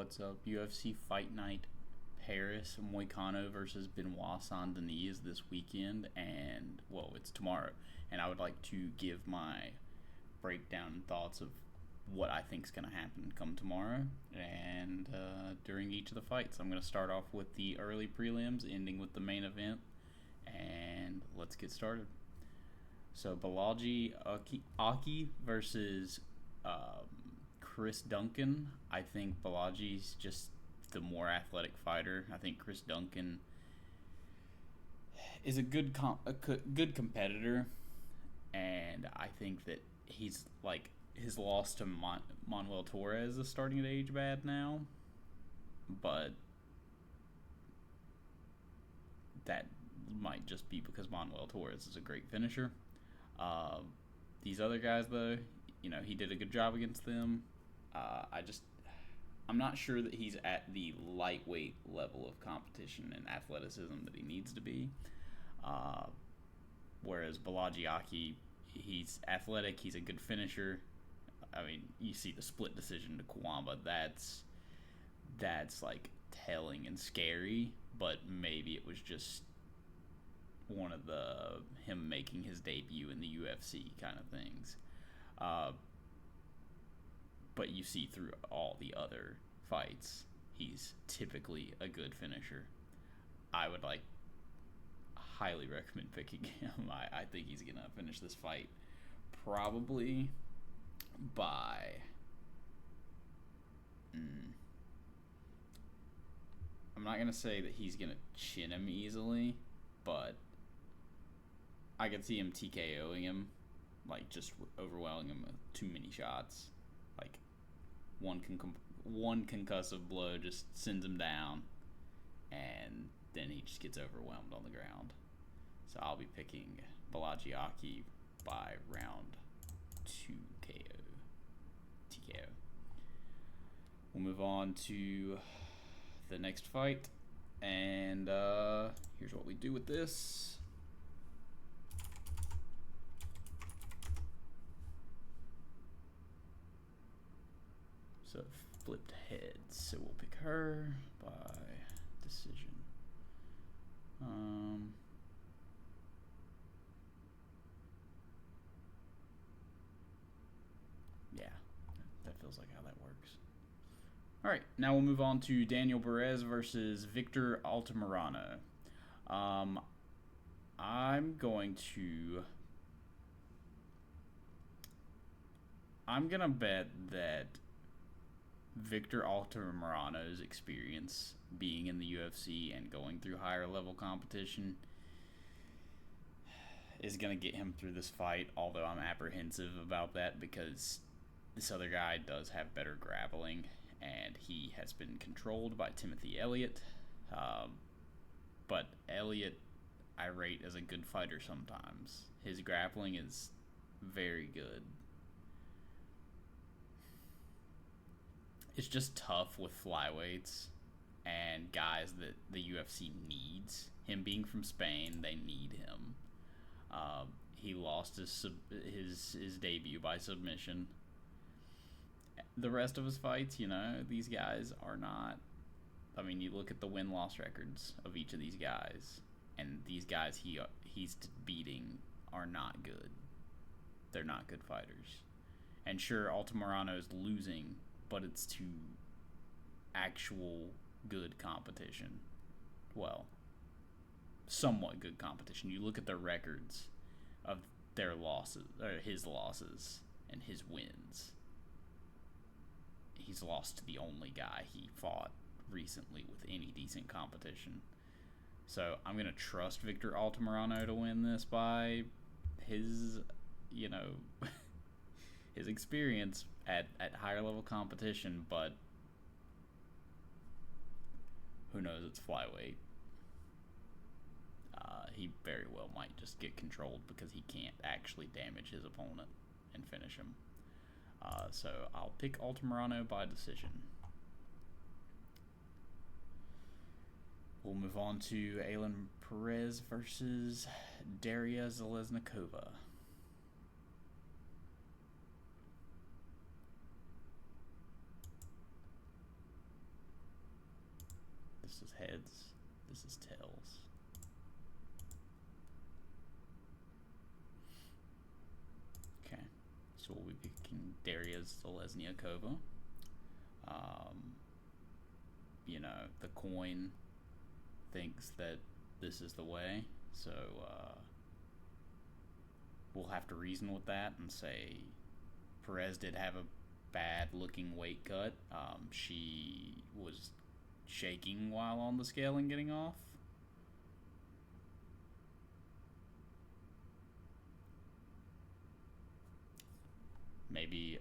What's up? UFC Fight Night Paris Moicano versus Benoit Saint Denis is this weekend, and well, it's tomorrow. And I would like to give my breakdown and thoughts of what I think is going to happen come tomorrow and during each of the fights. I'm going to start off with the early prelims, ending with the main event, and let's get started. So Balaji Aki versus Chris Duncan. I think Balaji's just the more athletic fighter. I think Chris Duncan is a good competitor, and I think that he's like his loss to Manuel Torres is starting to age bad now, but that might just be because Manuel Torres is a great finisher. These other guys, though, he did a good job against them. I'm not sure that he's at the lightweight level of competition and athleticism that he needs to be. Whereas Balaji Aki, he's athletic, he's a good finisher. I mean, you see the split decision to Kawamba. That's like telling and scary, but maybe it was just one of him making his debut in the UFC kind of things. But you see through all the other fights, he's typically a good finisher. I would highly recommend picking him. I think he's gonna finish this fight probably by I'm not gonna say that he's gonna chin him easily, but I could see him TKOing him, like just overwhelming him with too many shots. Like one concussive blow just sends him down, and then he just gets overwhelmed on the ground. So I'll be picking Balaji Aki by round 2 TKO. We'll move on to the next fight, and here's what we do with this. So flipped heads, so we'll pick her by decision. Yeah, that feels like how that works. All right, now we'll move on to Daniel Perez versus Victor Altamirano. I'm gonna bet that Victor Altamirano's experience being in the UFC and going through higher level competition is going to get him through this fight, although I'm apprehensive about that because this other guy does have better grappling and he has been controlled by Timothy Elliott. But Elliott I rate as a good fighter sometimes. His grappling is very good. It's just tough with flyweights and guys that the UFC needs. Him being from Spain, they need him. He lost his debut by submission. The rest of his fights, these guys are not. I mean, you look at the win-loss records of each of these guys, and these guys he's beating are not good. They're not good fighters. And sure, Altamirano is losing, but it's to actual good competition. Well, somewhat good competition. You look at the records of their losses, or his losses, and his wins. He's lost to the only guy he fought recently with any decent competition. So I'm going to trust Victor Altamirano to win this by his, his experience at higher level competition, but who knows, it's flyweight. He very well might just get controlled because he can't actually damage his opponent and finish him. So I'll pick Altamirano by decision. We'll move on to Aylin Perez versus Daria Zeleznikova. This is heads. This is tails. Okay. So we'll be picking Daria Zalesniakova. You know, the coin thinks that this is the way, so we'll have to reason with that and say Perez did have a bad looking weight cut. She was shaking while on the scale and getting off. Maybe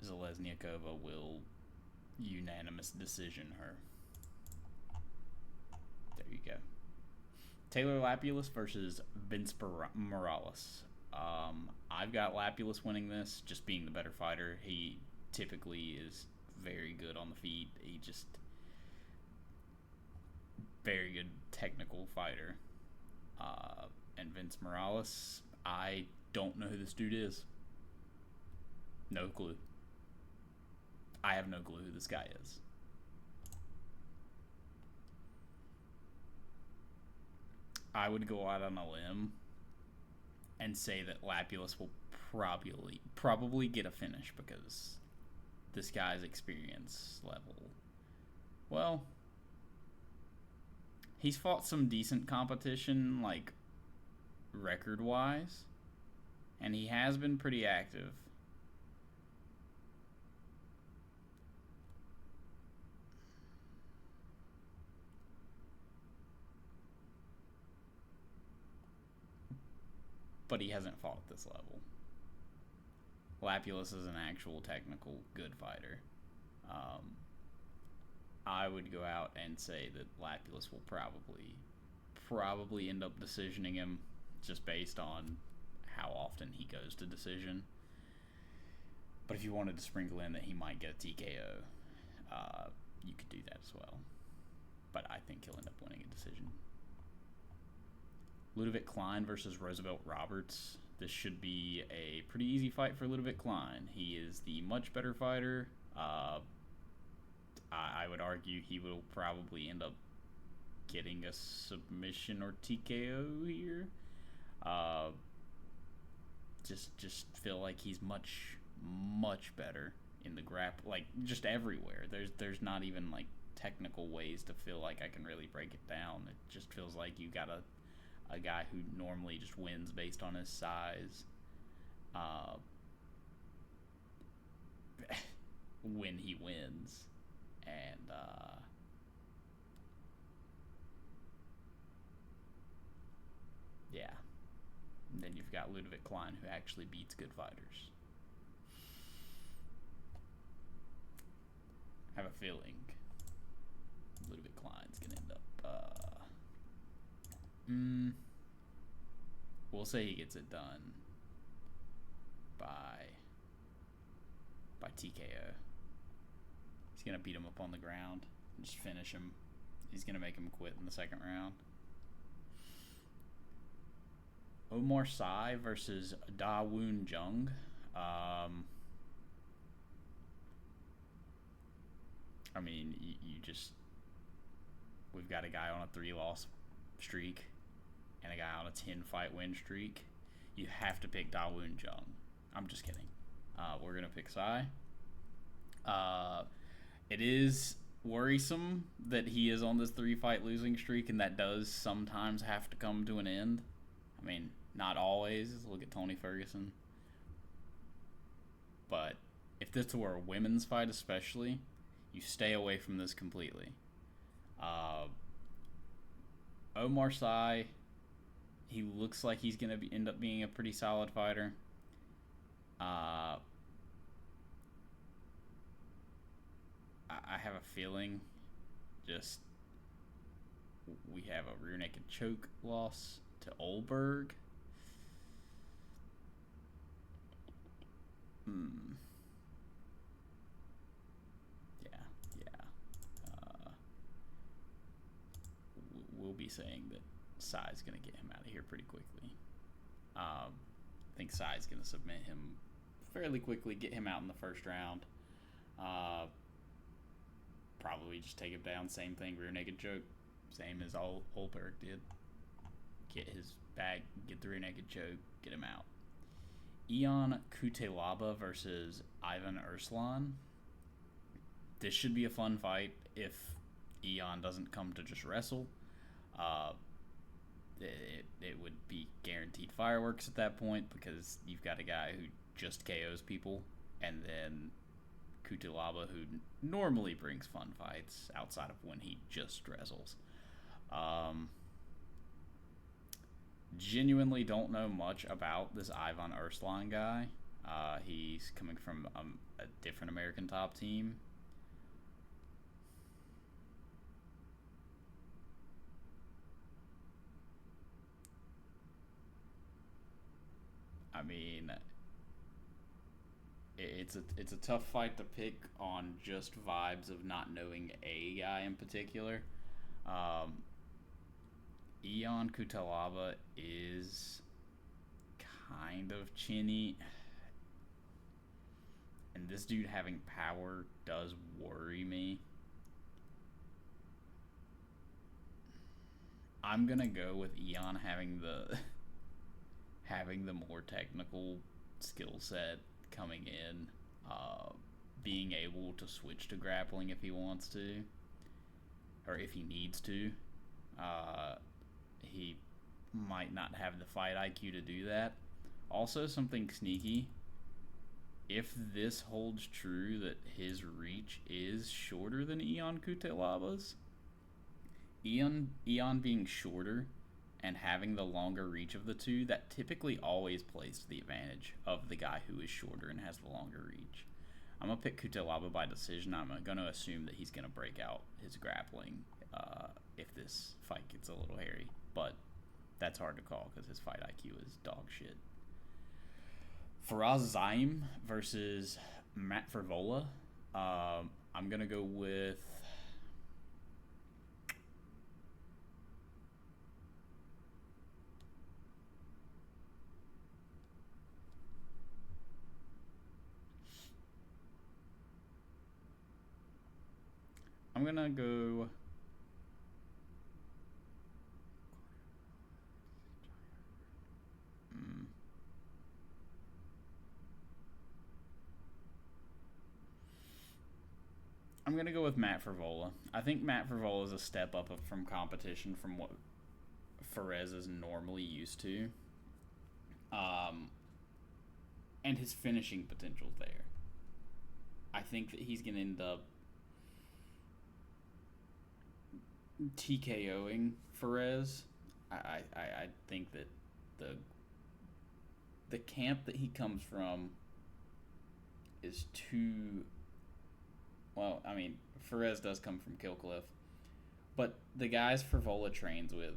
Zalesniakova will unanimous decision her. There you go. Taylor Lapulus versus Vince Morales. I've got Lapulus winning this, just being the better fighter. He typically is very good on the feet. He just very good technical fighter. And Vince Morales, I don't know who this dude is. No clue. I have no clue who this guy is. I would go out on a limb and say that Lapulus will probably get a finish because this guy's experience level. Well, he's fought some decent competition, like record-wise, and he has been pretty active. But he hasn't fought at this level. Lapulus is an actual technical good fighter. I would go out and say that Lapulus will probably end up decisioning him just based on how often he goes to decision. But if you wanted to sprinkle in that he might get a TKO, you could do that as well. But I think he'll end up winning a decision. Ludovic Klein versus Roosevelt Roberts. This should be a pretty easy fight for Ludovic Klein. He is the much better fighter. I would argue he will probably end up getting a submission or TKO here. Just feel like he's much better in the like just everywhere. There's not even like technical ways to feel like I can really break it down. It just feels like you got a guy who normally just wins based on his size when he wins. And yeah. And then you've got Ludovic Klein, who actually beats good fighters. I have a feeling Ludovic Klein's going to end up we'll say he gets it done by TKO. He's gonna beat him up on the ground and just finish him. He's gonna make him quit in the second round. Omar Sy versus Da Woon Jung. I mean, we've got a guy on a 3-loss streak and a guy on a 10-fight win streak. You have to pick Da Woon Jung. I'm just kidding. We're going to pick Sy. It is worrisome that he is on this 3-fight losing streak, and that does sometimes have to come to an end. I mean, not always. Look at Tony Ferguson. But if this were a women's fight especially, you stay away from this completely. Omar Sy, he looks like he's going to end up being a pretty solid fighter. I have a feeling just we have a rear naked choke loss to Olberg. We'll be saying that Sy's going to get him out of here pretty quickly. I think Sy's going to submit him fairly quickly, get him out in the first round. Probably literally just take him down. Same thing, rear naked choke. Same as Olberg did. Get his bag, get the rear naked choke, get him out. Ion Kutelaba versus Ivan Erslan. This should be a fun fight if Ion doesn't come to just wrestle. It would be guaranteed fireworks at that point because you've got a guy who just KOs people, and then Kutelaba, who normally brings fun fights outside of when he just wrestles. Genuinely don't know much about this Ivan Erslan guy. He's coming from a different American top team. I mean, it's a tough fight to pick on just vibes of not knowing a guy in particular. Ion Kutelaba is kind of chinny, and this dude having power does worry me. I'm gonna go with Ion having the more technical skill set coming in, being able to switch to grappling if he wants to, or if he needs to. He might not have the fight IQ to do that. Also, something sneaky. If this holds true that his reach is shorter than Ion Kutelaba's, Ion being shorter and having the longer reach of the two, that typically always plays to the advantage of the guy who is shorter and has the longer reach. I'm going to pick Kutelaba by decision. I'm going to assume that he's going to break out his grappling if this fight gets a little hairy. But that's hard to call because his fight IQ is dog shit. Faraz Zaim versus Matt Frivola. I'm going to go with... I'm going to go... I'm going to go with Matt Frivola. I think Matt Frivola is a step up from competition from what Fares is normally used to. And his finishing potential's there. I think that he's going to end up TKOing Fares. I think that the camp that he comes from is too... Well, I mean, Fares does come from Killcliff, but the guys Frivola trains with,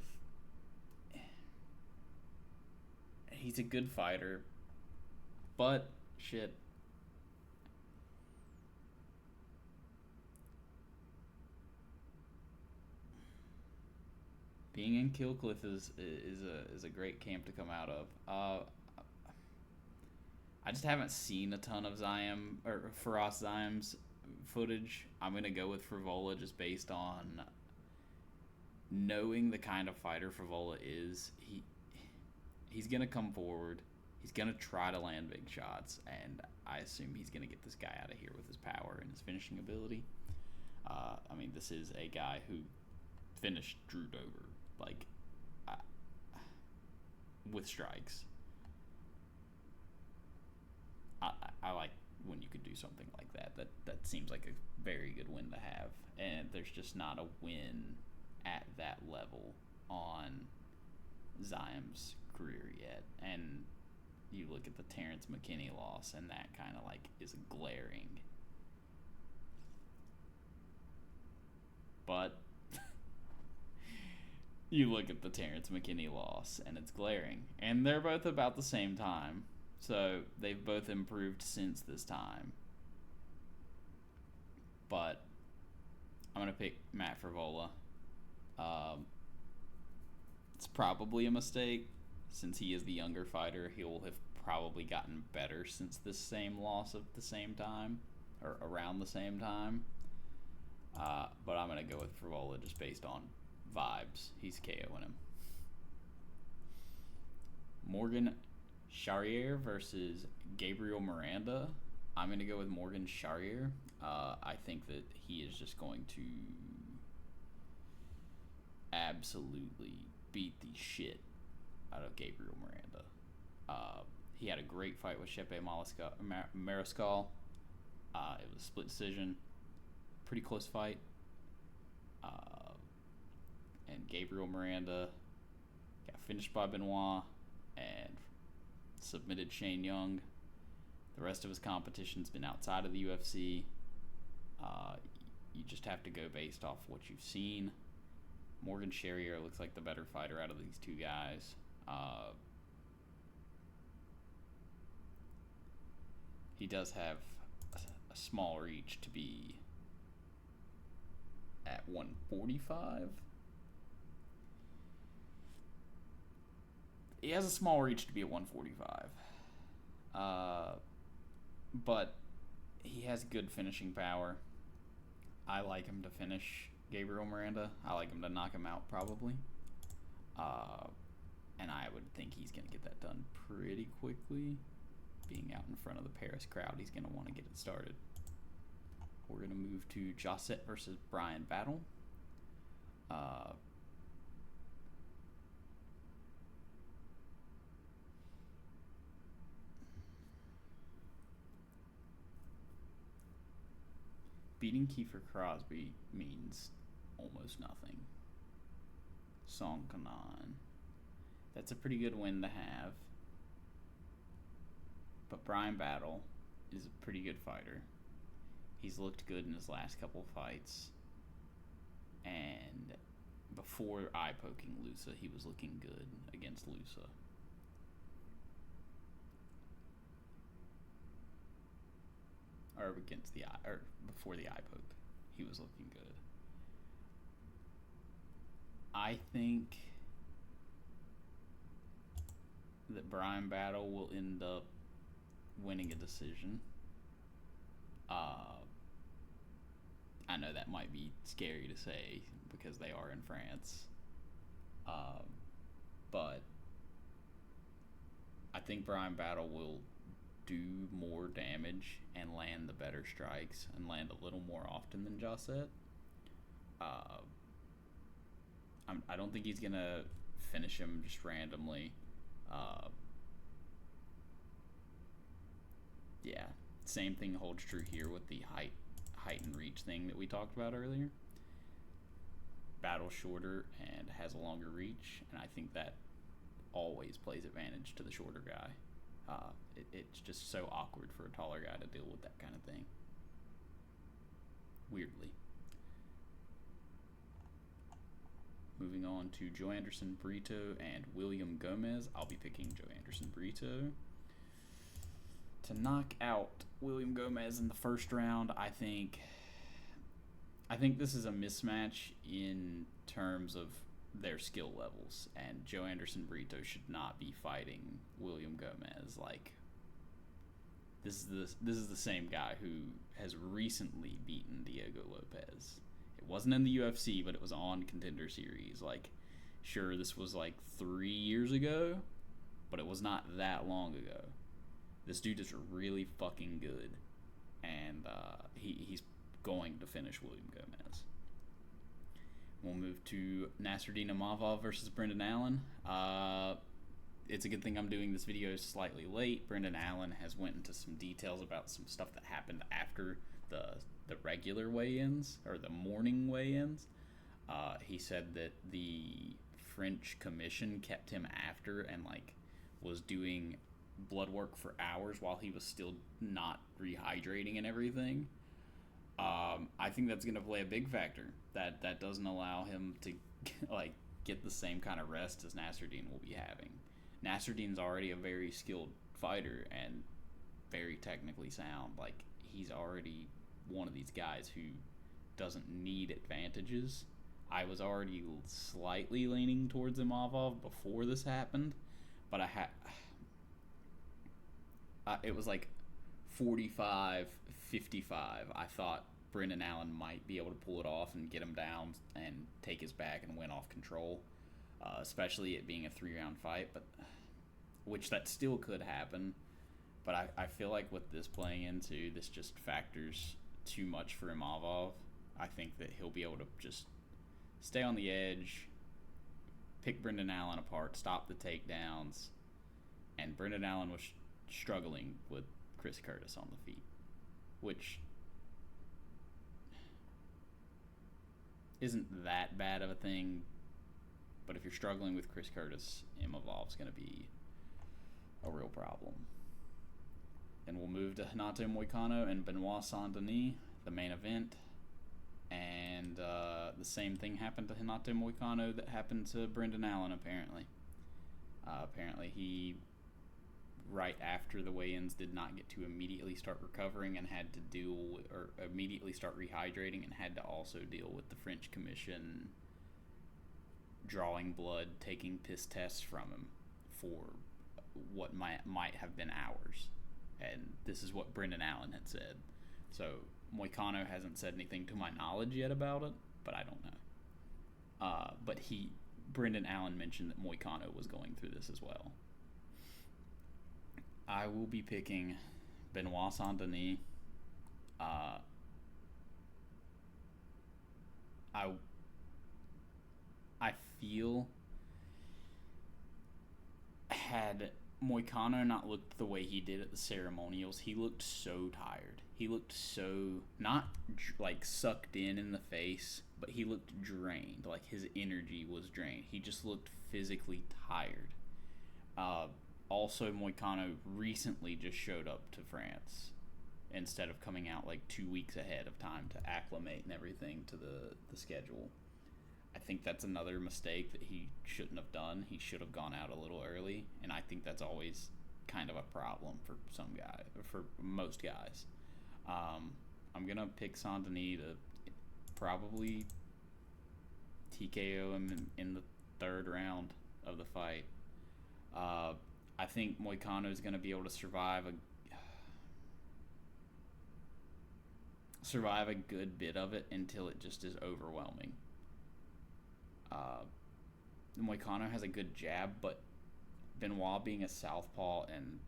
he's a good fighter, but shit. Being in Killcliff is a great camp to come out of. I just haven't seen a ton of Zaim or Faraz Zaim's footage. I'm gonna go with Frivola just based on knowing the kind of fighter Frivola is. He's gonna come forward. He's gonna try to land big shots, and I assume he's gonna get this guy out of here with his power and his finishing ability. I mean, this is a guy who finished Drew Dober with strikes. I like when you could do something like that. That seems like a very good win to have, and there's just not a win at that level on Zaim's career yet. And you look at the Terrence McKinney loss, and that kind of is glaring. But you look at the Terrence McKinney loss, and it's glaring. And they're both about the same time. So they've both improved since this time. But I'm going to pick Matt Frivola. It's probably a mistake. Since he is the younger fighter, he will have probably gotten better since this same loss at the same time. Or around the same time. But go with Frivola just based on vibes. He's KOing him. Morgan Charrier versus Gabriel Miranda. I'm going to go with Morgan Charrier. I think that he is just going to absolutely beat the shit out of Gabriel Miranda. He had a great fight with Chepe Mariscal. It was a split decision. Pretty close fight. And Gabriel Miranda got finished by Benoit and submitted Shane Young. The rest of his competition's been outside of the UFC. You just have to go based off what you've seen. Morgan Charrier looks like the better fighter out of these two guys. He does have a small reach to be at 145. He has a small reach to be at 145. But he has good finishing power. I like him to finish Gabriel Miranda. I like him to knock him out, probably. And I would think he's going to get that done pretty quickly. Being out in front of the Paris crowd, he's going to want to get it started. We're going to move to Josette versus Brian Battle. Beating Kiefer Crosby means almost nothing. Song Kanan. That's a pretty good win to have. But Brian Battle is a pretty good fighter. He's looked good in his last couple fights. And before eye-poking Lusa, he was looking good against Lusa. Or against the eye, or before the eye poke, he was looking good. I think that Brian Battle will end up winning a decision. I know that might be scary to say because they are in France. But I think Brian Battle will do more damage and land the better strikes and land a little more often than Josette. I don't think he's gonna finish him just randomly. Yeah, same thing holds true here with the height and reach thing that we talked about earlier. Battle's shorter and has a longer reach, and I think that always plays advantage to the shorter guy. It's just so awkward for a taller guy to deal with that kind of thing. Weirdly. Moving on to Joe Anderson Brito and William Gomez. I'll be picking Joe Anderson Brito to knock out William Gomez in the first round. I think this is a mismatch in terms of their skill levels, and Joe Anderson Brito should not be fighting William Gomez. Like, this is the same guy who has recently beaten Diego Lopez. It wasn't in the UFC, but it was on Contender Series. Like, sure, this was like 3 years ago, but it was not that long ago. This dude is really fucking good, and he's going to finish William Gomez. We'll move to Nasruddin Imavov versus Brendan Allen. It's a good thing I'm doing this video slightly late. Brendan Allen has went into some details about some stuff that happened after the regular weigh-ins, or the morning weigh-ins. He said that the French commission kept him after and like was doing blood work for hours while he was still not rehydrating and everything. I think that's going to play a big factor. That doesn't allow him to like get the same kind of rest as Nasruddin will be having. Nasruddin's already a very skilled fighter and very technically sound. Like, he's already one of these guys who doesn't need advantages. I was already slightly leaning towards Imavov before this happened, but it was like 45-55. I thought Brendan Allen might be able to pull it off and get him down and take his back and win off control, especially it being a 3-round fight, but which that still could happen. But I feel like with this playing into, this just factors too much for Imavov. I think that he'll be able to just stay on the edge, pick Brendan Allen apart, stop the takedowns, and Brendan Allen was struggling with Chris Curtis on the feet, which isn't that bad of a thing, but if you're struggling with Chris Curtis, Imavov's going to be a real problem. And we'll move to Renato Moicano and Benoit Saint Denis, the main event. And the same thing happened to Renato Moicano that happened to Brendan Allen, apparently. Apparently he, right after the weigh-ins, did not get to immediately start recovering and had to immediately start rehydrating, and had to also deal with the French Commission drawing blood, taking piss tests from him for what might have been hours. And this is what Brendan Allen had said. So Moicano hasn't said anything to my knowledge yet about it, but I don't know. But Brendan Allen mentioned that Moicano was going through this as well. I will be picking Benoit Saint Denis. I feel, had Moicano not looked the way he did at the ceremonials, he looked so tired. He looked so, not like sucked in the face, but he looked drained. Like his energy was drained. He just looked physically tired. Also, Moicano recently just showed up to France instead of coming out like 2 weeks ahead of time to acclimate and everything to the schedule. I think that's another mistake that he shouldn't have done. He should have gone out a little early, and I think that's always kind of a problem for for most guys. I'm gonna pick Saint Denis to probably TKO him in the third round of the fight. I think Moicano is gonna be able to survive a good bit of it until it just is overwhelming. Moicano has a good jab, but Benoit being a southpaw and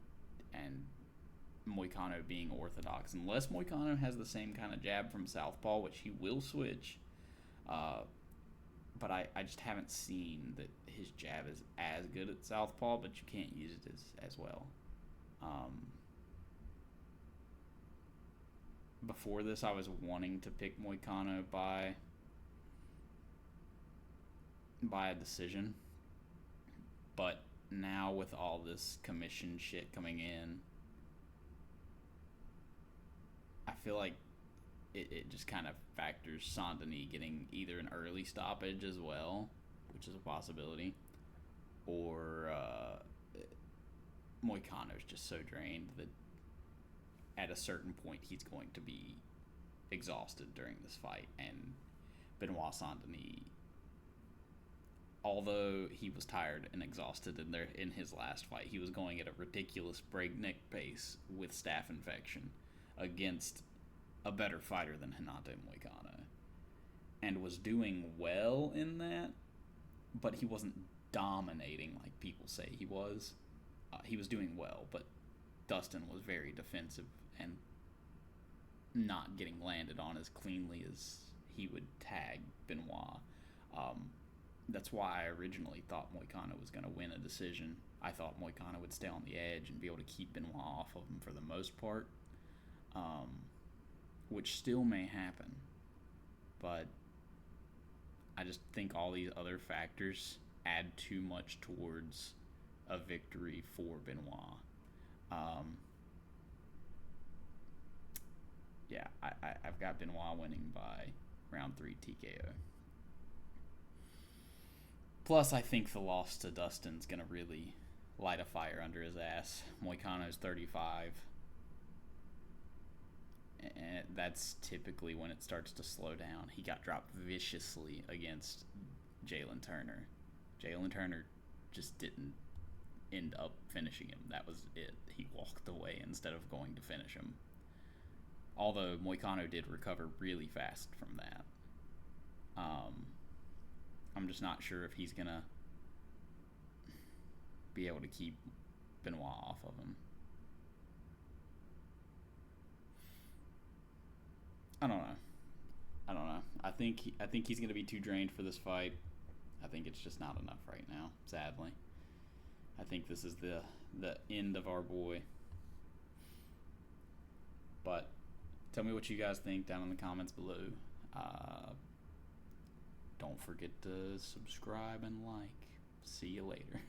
Moicano being orthodox, unless Moicano has the same kind of jab from southpaw, which he will switch, but I just haven't seen that his jab is as good at southpaw, but you can't use it as well. Before this, I was wanting to pick Moicano by a decision, but now with all this commission shit coming in, I feel like it just kind of factors Saint Denis getting either an early stoppage as well, which is a possibility, or Moicano's just so drained that at a certain point he's going to be exhausted during this fight. And Benoit Saint Denis, although he was tired and exhausted in his last fight, he was going at a ridiculous breakneck pace with staph infection against a better fighter than Renato Moicano, and was doing well in that, but he wasn't dominating like people say he was. He was doing well, but Dustin was very defensive and not getting landed on as cleanly as he would tag Benoit. That's why I originally thought Moicano was going to win a decision. I thought Moicano would stay on the edge and be able to keep Benoit off of him for the most part, which still may happen. But I just think all these other factors add too much towards a victory for Benoit. Yeah, I've got Benoit winning by round 3 TKO. Plus, I think the loss to Dustin's going to really light a fire under his ass. Moicano's 35. And that's typically when it starts to slow down. He got dropped viciously against Jalen Turner. Jalen Turner just didn't end up finishing him. That was it. He walked away instead of going to finish him. Although Moicano did recover really fast from that. I'm just not sure if he's gonna be able to keep Benoit off of him. I don't know. I think he's gonna be too drained for this fight. I think it's just not enough right now. Sadly, I think this is the end of our boy. But tell me what you guys think down in the comments below. Don't forget to subscribe and like. See you later.